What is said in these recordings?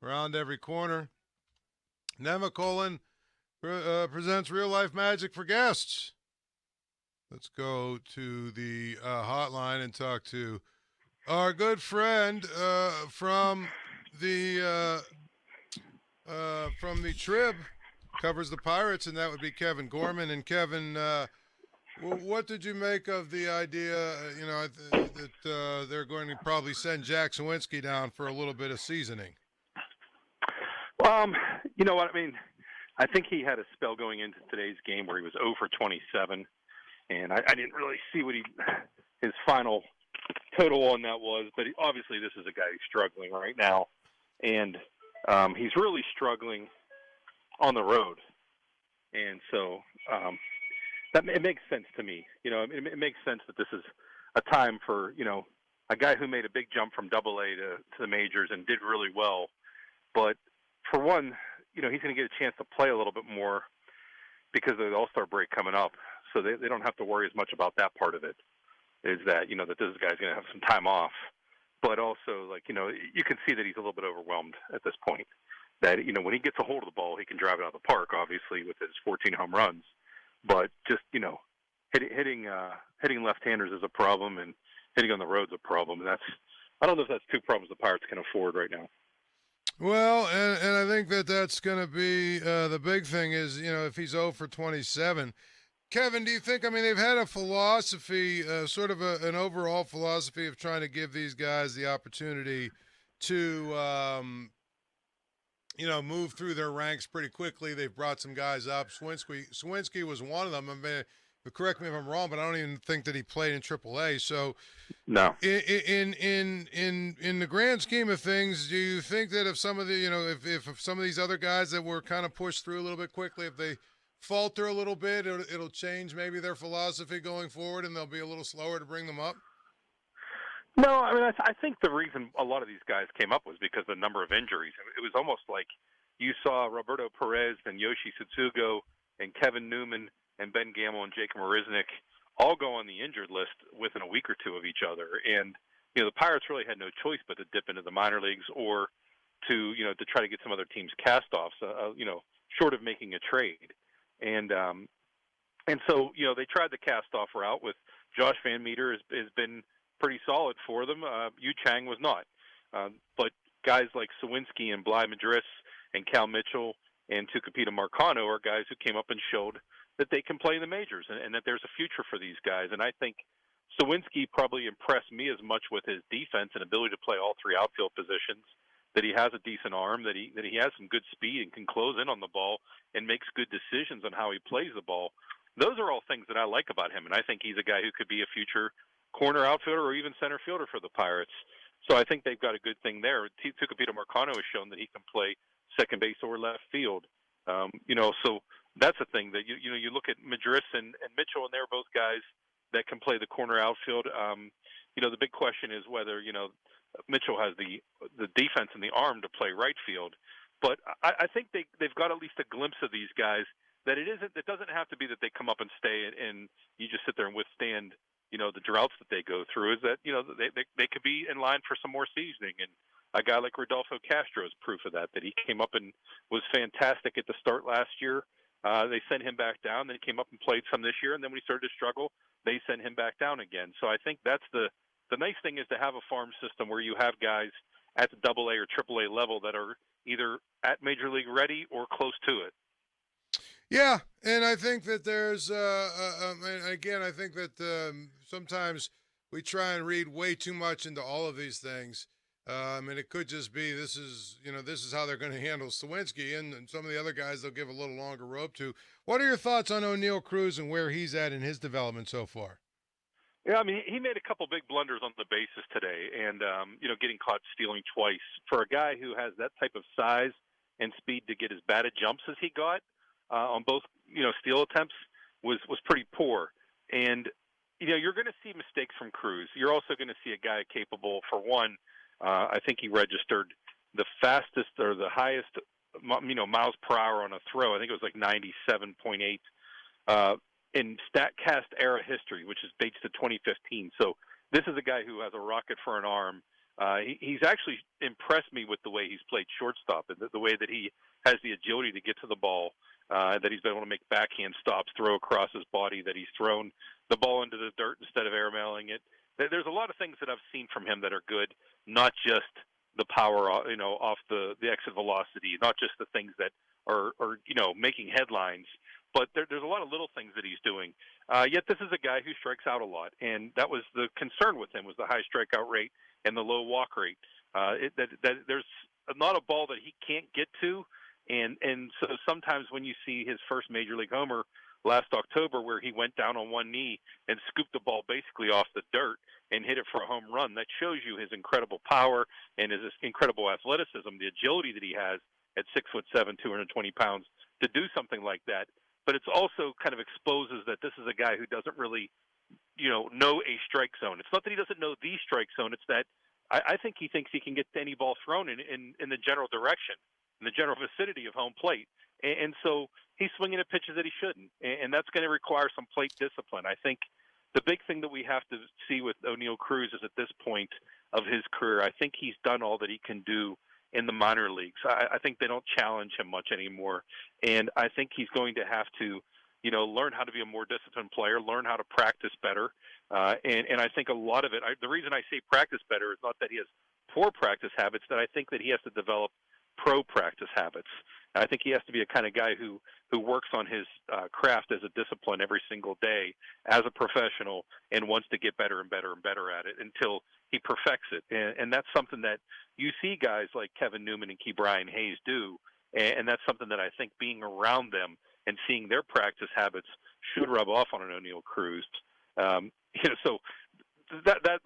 around every corner. Nemacolin presents Real Life Magic for guests. Let's go to the hotline and talk to our good friend from the Trib, covers the Pirates, and that would be Kevin Gorman. And Kevin, what did you make of the idea? That they're going to probably send Jack Sawinski down for a little bit of seasoning. Um, you know what I mean? I think he had a spell going into today's game where he was 0 for 27, and I didn't really see what his final total on that was. But obviously, this is a guy who's struggling right now, and he's really struggling on the road, and so it makes sense to me. It makes sense that this is a time for a guy who made a big jump from Double-A to the majors and did really well, but for one, he's going to get a chance to play a little bit more because of the All-Star break coming up. So they don't have to worry as much about that part of it, is that, that this guy's going to have some time off. But also, you can see that he's a little bit overwhelmed at this point. That, when he gets a hold of the ball, he can drive it out of the park, obviously, with his 14 home runs. But just, hitting left-handers is a problem, and hitting on the road's a problem. And I don't know if that's two problems the Pirates can afford right now. Well, and I think that's going to be the big thing is, if he's 0 for 27. Kevin, do you think, they've had a philosophy, sort of an overall philosophy of trying to give these guys the opportunity to, move through their ranks pretty quickly. They've brought some guys up. Sawinski was one of them. Correct me if I'm wrong, but I don't even think that he played in AAA. So, no. In the grand scheme of things, do you think that if some of the if some of these other guys that were kind of pushed through a little bit quickly, if they falter a little bit, it'll change maybe their philosophy going forward, and they'll be a little slower to bring them up? No, I think the reason a lot of these guys came up was because of the number of injuries. It was almost like you saw Roberto Perez and Yoshi Tsutsugo and Kevin Newman and Ben Gamel and Jacob Marisnik all go on the injured list within a week or two of each other. And, the Pirates really had no choice but to dip into the minor leagues or to try to get some other teams' cast-offs, short of making a trade. And so, they tried the cast-off route with Josh Van Meter has been pretty solid for them. Yu Chang was not. But guys like Sawinski and Bly Madris and Cal Mitchell and Tucupita Marcano are guys who came up and showed that they can play in the majors and that there's a future for these guys. And I think Sawinski probably impressed me as much with his defense and ability to play all three outfield positions, that he has a decent arm, that he has some good speed and can close in on the ball and makes good decisions on how he plays the ball. Those are all things that I like about him, and I think he's a guy who could be a future corner outfielder or even center fielder for the Pirates. So I think they've got a good thing there. Tucupita Marcano has shown that he can play second base or left field. So that's a thing that you look at Madris and Mitchell, and they're both guys that can play the corner outfield. The big question is whether Mitchell has the defense and the arm to play right field. But I think they've got at least a glimpse of these guys, that it doesn't have to be that they come up and stay and you just sit there and withstand the droughts that they go through. Is that they could be in line for some more seasoning. And a guy like Rodolfo Castro is proof of that he came up and was fantastic at the start last year. They sent him back down. Then he came up and played some this year. And then when he started to struggle, they sent him back down again. So I think that's the nice thing, is to have a farm system where you have guys at the Double-A or Triple-A level that are either at Major League ready or close to it. Yeah, and I think that there's, again, I think that sometimes we try and read way too much into all of these things. And it could just be this is how they're going to handle Sawinski, and some of the other guys they'll give a little longer rope to. What are your thoughts on O'Neal Cruz and where he's at in his development so far? Yeah, he made a couple big blunders on the bases today, and getting caught stealing twice. For a guy who has that type of size and speed to get as batted jumps as he got on both steal attempts was pretty poor. And you're going to see mistakes from Cruz. You're also going to see a guy capable, for one. I think he registered the fastest or the highest, miles per hour on a throw. I think it was like 97.8 in StatCast era history, which is dates to 2015. So this is a guy who has a rocket for an arm, He's actually impressed me with the way he's played shortstop and the way that he has the agility to get to the ball, that he's been able to make backhand stops, throw across his body, that he's thrown the ball into the dirt instead of airmailing it. There's a lot of things that I've seen from him that are good, not just the power, off the exit velocity, not just the things that are making headlines, but there's a lot of little things that he's doing. Yet this is a guy who strikes out a lot, and that was the concern with him, was the high strikeout rate and the low walk rate. That there's not a ball that he can't get to, and so sometimes when you see his first major league homer last October, where he went down on one knee and scooped the ball basically off the dirt and hit it for a home run, that shows you his incredible power and his incredible athleticism, the agility that he has at 6'7", 220 pounds to do something like that. But it's also kind of exposes that this is a guy who doesn't really, know a strike zone. It's not that he doesn't know the strike zone. It's that I think he thinks he can get any ball thrown in the general direction, in the general vicinity of home plate. And so he's swinging at pitches that he shouldn't. And that's going to require some plate discipline. I think the big thing that we have to see with O'Neal Cruz is, at this point of his career, I think he's done all that he can do in the minor leagues. I think they don't challenge him much anymore. And I think he's going to have to, learn how to be a more disciplined player, learn how to practice better. And I think a lot of it, the reason I say practice better is not that he has poor practice habits, that I think that he has to develop pro practice habits. I think he has to be a kind of guy who works on his craft as a discipline every single day as a professional, and wants to get better and better and better at it until he perfects it. And that's something that you see guys like Kevin Newman and Ke'Bryan Hayes do, and that's something that I think being around them and seeing their practice habits should rub off on an O'Neal Cruz. So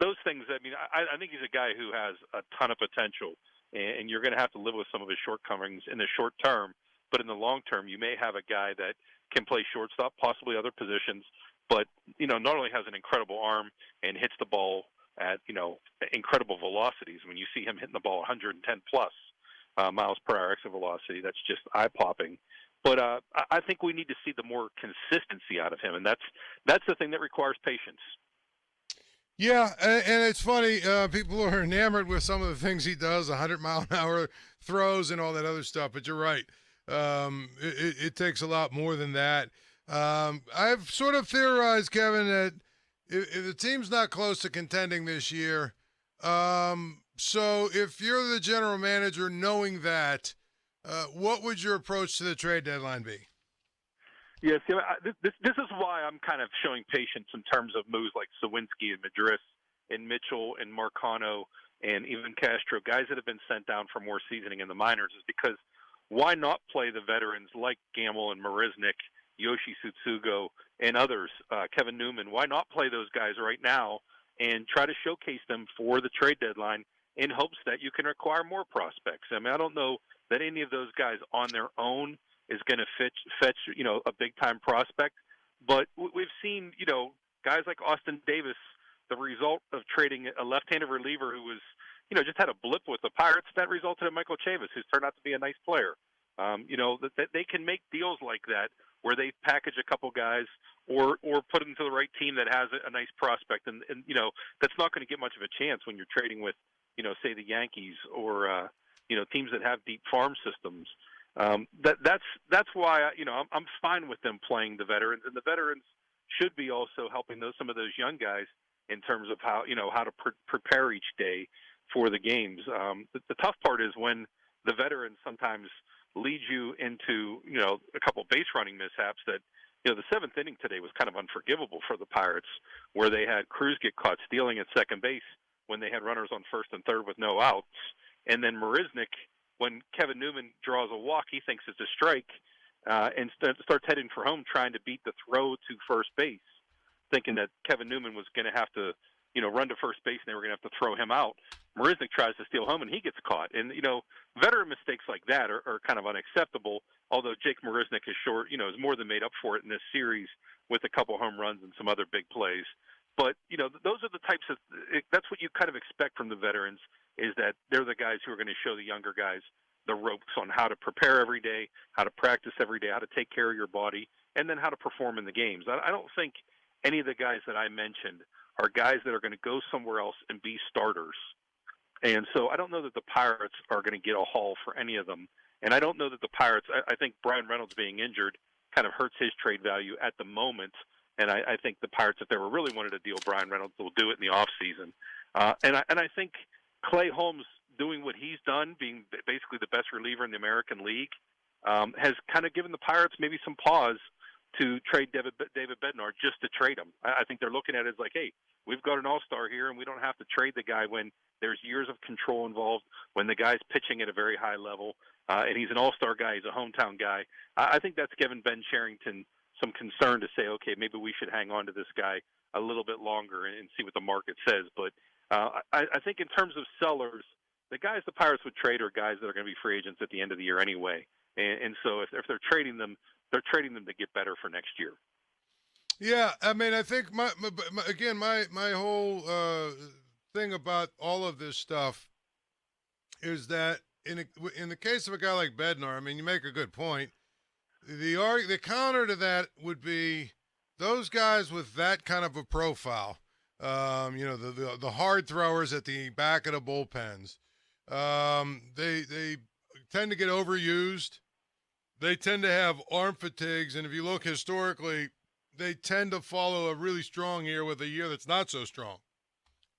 those things. I mean, I think he's a guy who has a ton of potential, and you're going to have to live with some of his shortcomings in the short term. But in the long term, you may have a guy that can play shortstop, possibly other positions, but not only has an incredible arm and hits the ball at incredible velocities. When you see him hitting the ball 110 plus miles per hour exit velocity, that's just eye popping. But I think we need to see the more consistency out of him, and that's the thing that requires patience. Yeah, and it's funny. People are enamored with some of the things he does, 100-mile-an-hour throws and all that other stuff. But you're right. It takes a lot more than that. I've sort of theorized, Kevin, that if the team's not close to contending this year, so if you're the general manager knowing that, what would your approach to the trade deadline be? Yes, this is why I'm kind of showing patience in terms of moves like Sawinski and Madris and Mitchell and Marcano and even Castro, guys that have been sent down for more seasoning in the minors, is because why not play the veterans like Gamble and Marisnik, Yoshi Tsutsugo, and others, Kevin Newman? Why not play those guys right now and try to showcase them for the trade deadline in hopes that you can acquire more prospects? I mean, I don't know that any of those guys on their own is going to fetch a big-time prospect. But we've seen, guys like Austin Davis, the result of trading a left-handed reliever who was, just had a blip with the Pirates, that resulted in Michael Chavis, who's turned out to be a nice player. That they can make deals like that where they package a couple guys or put them to the right team that has a nice prospect. And that's not going to get much of a chance when you're trading with, say the Yankees or, teams that have deep farm systems. That's why I'm fine with them playing the veterans, and the veterans should be also helping some of those young guys in terms of how to prepare each day for the games. The tough part is when the veterans sometimes lead you into a couple base running mishaps that the seventh inning today was kind of unforgivable for the Pirates, where they had Cruz get caught stealing at second base when they had runners on first and third with no outs, and then Marisnik, when Kevin Newman draws a walk, he thinks it's a strike, and starts heading for home, trying to beat the throw to first base, thinking that Kevin Newman was going to have to, run to first base and they were going to have to throw him out. Marisnik tries to steal home and he gets caught. And, veteran mistakes like that are kind of unacceptable, although Jake Marisnik is has more than made up for it in this series with a couple home runs and some other big plays. But, those are the types of – that's what you kind of expect from the veterans, is that they're the guys who are going to show the younger guys the ropes on how to prepare every day, how to practice every day, how to take care of your body, and then how to perform in the games. I don't think any of the guys that I mentioned are guys that are going to go somewhere else and be starters And so I don't know that the Pirates are going to get a haul for any of them. And I don't know that the Pirates, I think Brian Reynolds being injured kind of hurts his trade value at the moment. And I think the Pirates, if they were really wanted to deal Brian Reynolds, will do it in the offseason. And I think Clay Holmes doing what he's done, being basically the best reliever in the American League, has kind of given the Pirates maybe some pause to trade David Bednar just to trade him. I think they're looking at it as like, hey, we've got an all-star here, and we don't have to trade the guy when there's years of control involved, when the guy's pitching at a very high level, and he's an all-star guy, he's a hometown guy. I think that's given Ben Cherington some concern to say, okay, maybe we should hang on to this guy a little bit longer and see what the market says. But I think in terms of sellers, the guys the Pirates would trade are guys that are going to be free agents at the end of the year anyway. And so if they're trading them to get better for next year. Yeah, I mean, I think my whole thing about all of this stuff is that in the case of a guy like Bednar, I mean, you make a good point. The counter to that would be those guys with that kind of a profile, the hard throwers at the back of the bullpens. They tend to get overused. They tend to have arm fatigues, and if you look historically, they tend to follow a really strong year with a year that's not so strong.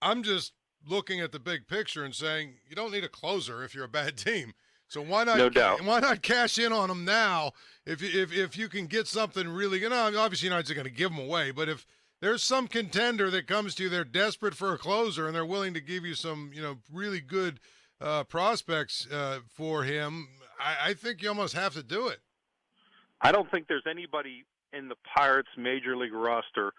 I'm just looking at the big picture and saying you don't need a closer if you're a bad team. So why not? No doubt. Why not cash in on them now if you can get something really? Obviously you're not just going to give them away, but if there's some contender that comes to you, they're desperate for a closer and they're willing to give you some really good prospects for him. I think you almost have to do it. I don't think there's anybody in the Pirates major league roster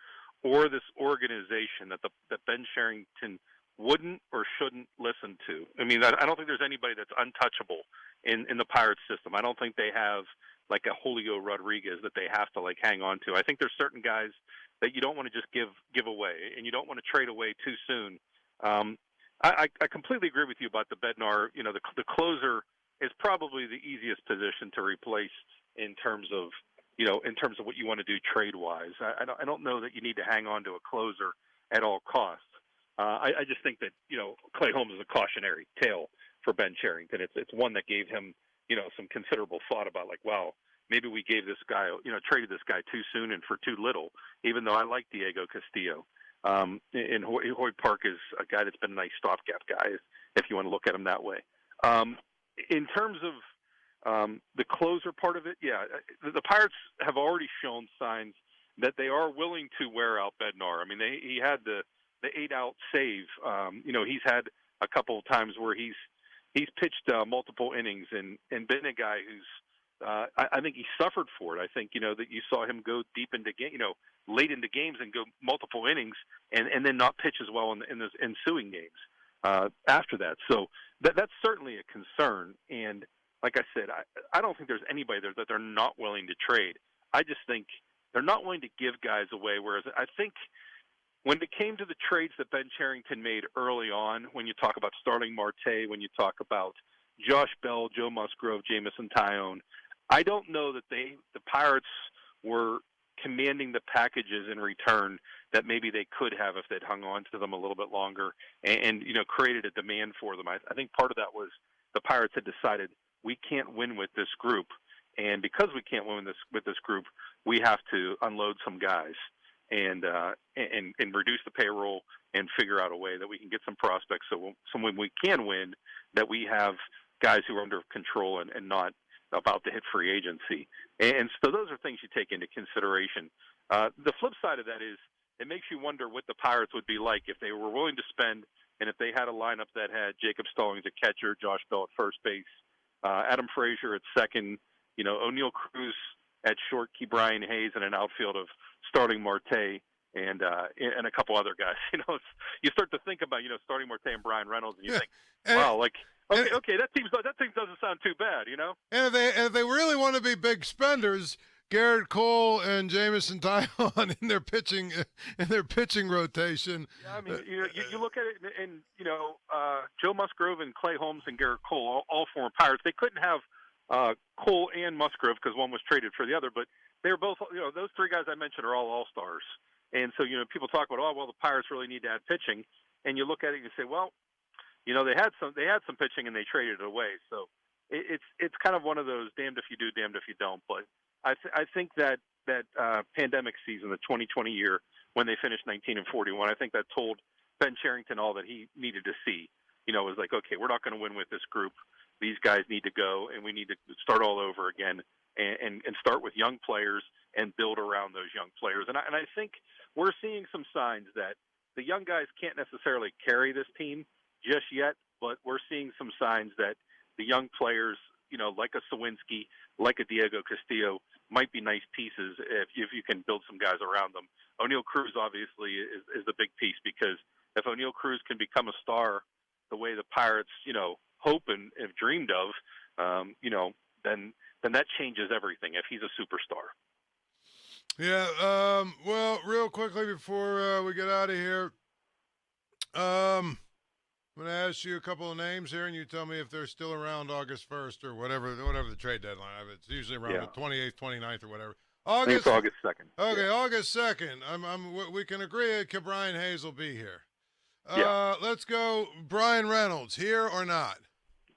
or this organization that Ben Cherington wouldn't or shouldn't listen to. I mean, I don't think there's anybody that's untouchable in the Pirates system. I don't think they have like a Julio Rodriguez that they have to like hang on to. I think there's certain guys that you don't want to just give away, and you don't want to trade away too soon. I completely agree with you about the Bednar. The closer is probably the easiest position to replace in terms of what you want to do trade wise. I don't know that you need to hang on to a closer at all costs. I just think that Clay Holmes is a cautionary tale for Ben Cherington. It's one that gave him some considerable thought about like, wow, maybe we gave this guy traded this guy too soon and for too little. Even though I like Diego Castillo, and Hoy Park is a guy that's been a nice stopgap guy if you want to look at him that way. In terms of the closer part of it, yeah, the Pirates have already shown signs that they are willing to wear out Bednar. I mean, he had the 8-out save. He's had a couple of times where he's pitched multiple innings and been a guy who's I think he suffered for it. I think that you saw him go deep into late into games and go multiple innings and then not pitch as well in the ensuing games after that. So that's certainly a concern. And like I said, I don't think there's anybody there that they're not willing to trade. I just think they're not willing to give guys away. Whereas I think when it came to the trades that Ben Cherington made early on, when you talk about Starling Marte, when you talk about Josh Bell, Joe Musgrove, Jamison Tyone, I don't know that the Pirates were commanding the packages in return that maybe they could have if they'd hung on to them a little bit longer and created a demand for them. I think part of that was the Pirates had decided we can't win with this group, and because we can't win with this group, we have to unload some guys and reduce the payroll and figure out a way that we can get some prospects so when we can win, that we have guys who are under control and not about to hit free agency. And so those are things you take into consideration. The flip side of that is it makes you wonder what the Pirates would be like if they were willing to spend and if they had a lineup that had Jacob Stallings at catcher, Josh Bell at first base, Adam Frazier at second, O'Neill Cruz at short, Key Brian Hayes, and an outfield of Starling Marte and a couple other guys. You start to think about Starling Marte and Brian Reynolds, and you think, wow, okay, that team doesn't sound too bad, And if they really want to be big spenders, Garrett Cole and Jamison Tyone in their pitching rotation. Yeah, I mean, you look at it, and Joe Musgrove and Clay Holmes and Garrett Cole, all former Pirates. They couldn't have Cole and Musgrove because one was traded for the other, but they were both. Those three guys I mentioned are all All-Stars, and so people talk about, the Pirates really need to add pitching, and you look at it and you say, well, they had some pitching and they traded it away. So it's kind of one of those damned if you do, damned if you don't. But I think that pandemic season, the 2020 year, when they finished 19-41, I think that told Ben Cherington all that he needed to see. It was like, okay, we're not going to win with this group. These guys need to go, and we need to start all over again and start with young players and build around those young players. And I think we're seeing some signs that the young guys can't necessarily carry this team just yet, but we're seeing some signs that the young players, like a Sawinski, like a Diego Castillo, might be nice pieces if you can build some guys around them. O'Neal Cruz obviously is the big piece, because if O'Neal Cruz can become a star the way the Pirates, hope and have dreamed of, then that changes everything if he's a superstar. Yeah. Well, real quickly before we get out of here, I'm going to ask you a couple of names here, and you tell me if they're still around August 1st or whatever the trade deadline. It's usually around the 28th, 29th, or whatever. I think it's August 2nd. Okay, yeah. August 2nd. We can agree that Brian Hayes will be here. Let's go. Brian Reynolds, here or not?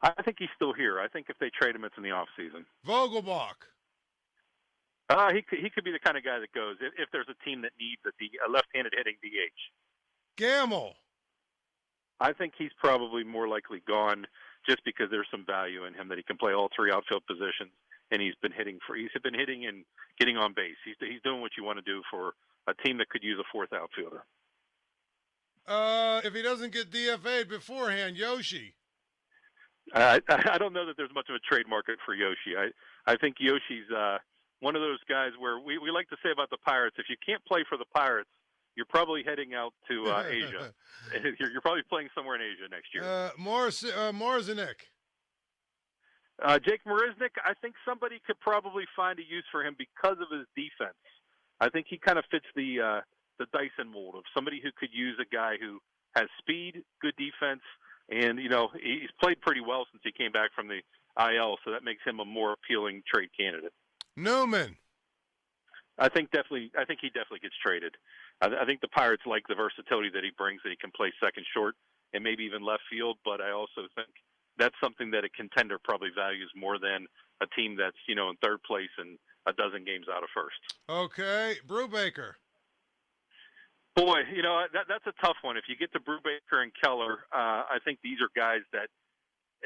I think he's still here. I think if they trade him, it's in the off season. Vogelbach. He could be the kind of guy that goes if there's a team that needs a left-handed hitting DH. Gamble. I think he's probably more likely gone, just because there's some value in him that he can play all three outfield positions, and he's been hitting and getting on base. He's doing what you want to do for a team that could use a fourth outfielder. If he doesn't get DFA'd beforehand, Yoshi. I don't know that there's much of a trade market for Yoshi. I think Yoshi's one of those guys where we like to say about the Pirates, if you can't play for the Pirates, you're probably heading out to Asia. You're probably playing somewhere in Asia next year. Marisnick. Jake Marisnick, I think somebody could probably find a use for him because of his defense. I think he kind of fits the Dyson mold of somebody who could use a guy who has speed, good defense, and he's played pretty well since he came back from the IL, so that makes him a more appealing trade candidate. Newman. I think he definitely gets traded. I think the Pirates like the versatility that he brings, that he can play second, short, and maybe even left field. But I also think that's something that a contender probably values more than a team that's in third place and a dozen games out of first. Okay, Brubaker. Boy, that's a tough one. If you get to Brubaker and Keller, I think these are guys that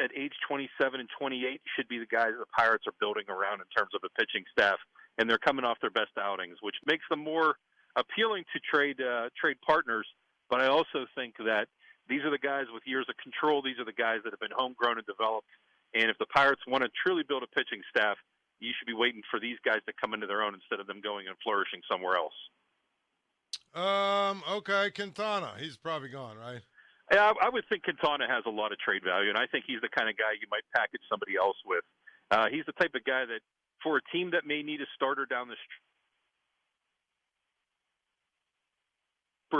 at age 27 and 28 should be the guys the Pirates are building around in terms of a pitching staff, and they're coming off their best outings, which makes them more appealing to trade partners. But I also think that these are the guys with years of control. These are the guys that have been homegrown and developed. And if the Pirates want to truly build a pitching staff, you should be waiting for these guys to come into their own instead of them going and flourishing somewhere else. Okay, Quintana. He's probably gone, right? Yeah, I would think Quintana has a lot of trade value, and I think he's the kind of guy you might package somebody else with. He's the type of guy that, for a team that may need a starter down the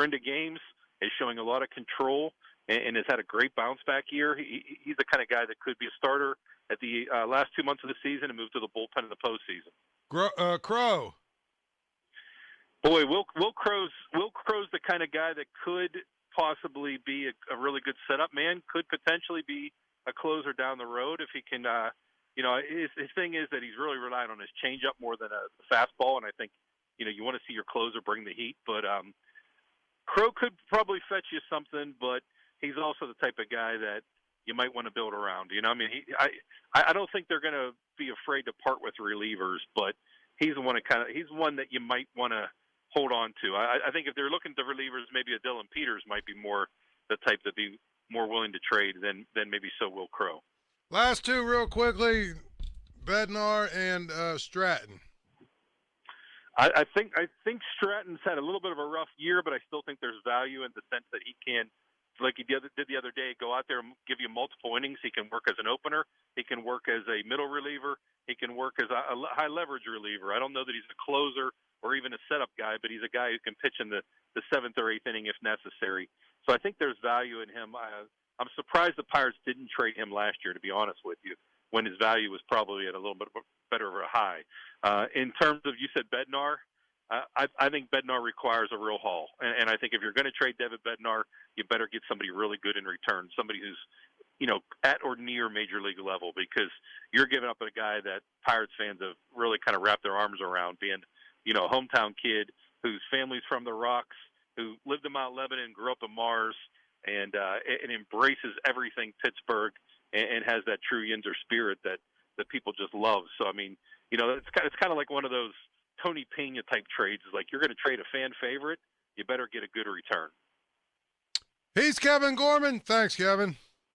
into games, is showing a lot of control and has had a great bounce back year. He's the kind of guy that could be a starter at the last 2 months of the season and move to the bullpen in the postseason. Crow. Boy, Will Crow's the kind of guy that could possibly be a really good setup man, could potentially be a closer down the road if he can. His thing is that he's really relying on his changeup more than a fastball, and I think you want to see your closer bring the heat. But Crow could probably fetch you something, but he's also the type of guy that you might want to build around. I don't think they're going to be afraid to part with relievers, but he's one that you might want to hold on to. I think if they're looking to relievers, maybe a Dylan Peters might be more the type to be more willing to trade than maybe so Will Crow. Last two real quickly, Bednar and Stratton. I think Stratton's had a little bit of a rough year, but I still think there's value in the sense that he can, like he did the other day, go out there and give you multiple innings. He can work as an opener. He can work as a middle reliever. He can work as a high leverage reliever. I don't know that he's a closer or even a setup guy, but he's a guy who can pitch in the seventh or eighth inning if necessary. So I think there's value in him. I'm surprised the Pirates didn't trade him last year, to be honest with you, when his value was probably at a little bit better of a high. In terms of, you said Bednar, I think Bednar requires a real haul, and I think if you're going to trade David Bednar, you better get somebody really good in return, somebody who's at or near major league level, because you're giving up a guy that Pirates fans have really kind of wrapped their arms around, being a hometown kid whose family's from the Rocks, who lived in Mount Lebanon, grew up in Mars, and embraces everything Pittsburgh, and has that true Yinzer spirit that people just love. So I mean, it's kind of like one of those Tony Pena type trades. Is like, you're going to trade a fan favorite, you better get a good return. He's Kevin Gorman. Thanks, Kevin.